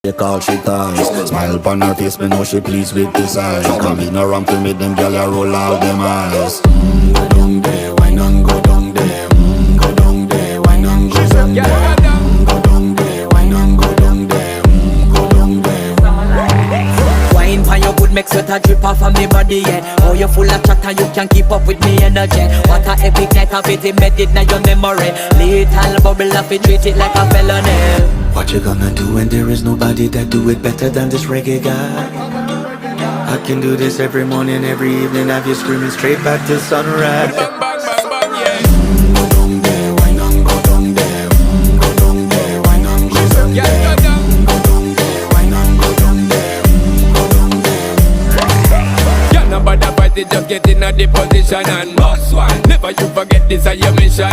They call she ties. Smile upon her face, me know she pleased with this eyes. Come in around to meet them girl, you roll out them eyes. Go down there, why not go down there? Go down there, why not go down there? Go down there, why not go down there? Go down there. Wine pan your good, make sweat a drip off of me body, yeah. Oh, you full of chatter, you can't keep up with me energy. What a epic night of it, embedded in your memory. Little bubble of it, treat it like a felony. What you gonna do when there is nobody that do it better than this reggae guy? I can do this every morning, every evening, have you screaming straight back to sunrise. Bang, bang, bang, bang, yeah. Go down there, why not go down there? Go down there, why not go down there? Yeah, go down. Go down there, why not go down there? Go down there. Yeah, nobody fight it, just get in a the position and boss one. Never you forget this is your mission.